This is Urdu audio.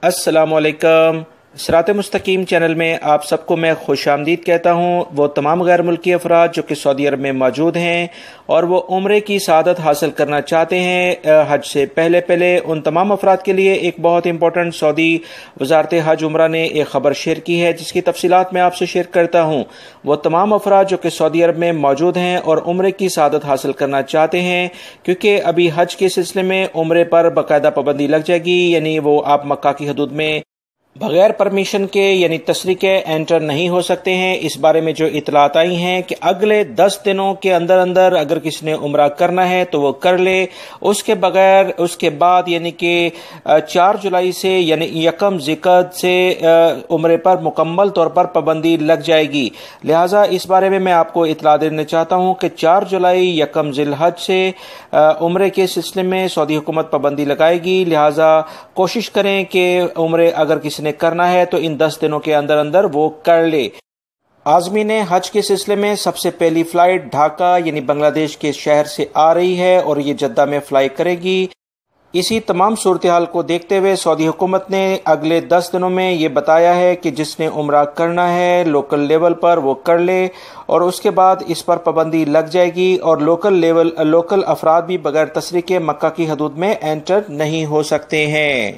السلام علیکم۔ صراط مستقیم چینل میں آپ سب کو میں خوش آمدید کہتا ہوں۔ وہ تمام غیر ملکی افراد جو کہ سعودی عرب میں موجود ہیں اور وہ عمرے کی سعادت حاصل کرنا چاہتے ہیں حج سے پہلے ان تمام افراد کے لیے ایک بہت امپورٹنٹ سعودی وزارت حج عمرہ نے ایک خبر شیئر کی ہے جس کی تفصیلات میں آپ سے شیئر کرتا ہوں۔ وہ تمام افراد جو کہ سعودی عرب میں موجود ہیں اور عمرے کی سعادت حاصل کرنا چاہتے ہیں، کیونکہ ابھی حج کے سلسلے میں عمرے پر باقاعدہ پابندی لگ جائے گی، یعنی وہ آپ مکہ کی حدود میں بغیر پرمیشن کے یعنی تصریح کے انٹر نہیں ہو سکتے ہیں۔ اس بارے میں جو اطلاعات آئی ہیں کہ اگلے 10 دنوں کے اندر اگر کسی نے عمرہ کرنا ہے تو وہ کر لے، اس کے بعد یعنی کہ 4 جولائی سے یعنی 1 ذی-القعدہ سے عمرے پر مکمل طور پر پابندی لگ جائے گی۔ لہٰذا اس بارے میں آپ کو اطلاع دینا چاہتا ہوں کہ 4 جولائی 1 ذی-الحجہ سے عمرے کے سلسلے میں سعودی حکومت پابندی لگائے گی۔ لہٰذا کوشش کریں کہ عمرے اگر کسی نے کرنا ہے تو ان 10 دنوں کے اندر وہ کر لے۔ لازمی نے حج کے سلسلے میں سب سے پہلی فلائٹ ڈھاکہ یعنی بنگلہ دیش کے شہر سے آ رہی ہے اور یہ جدہ میں فلائی کرے گی۔ اسی تمام صورتحال کو دیکھتے ہوئے سعودی حکومت نے اگلے 10 دنوں میں یہ بتایا ہے کہ جس نے عمرہ کرنا ہے لوکل لیول پر وہ کر لے، اور اس کے بعد اس پر پابندی لگ جائے گی اور لوکل افراد بھی بغیر تصریح کے مکہ کی حدود میں انٹر نہیں ہو سکتے ہیں۔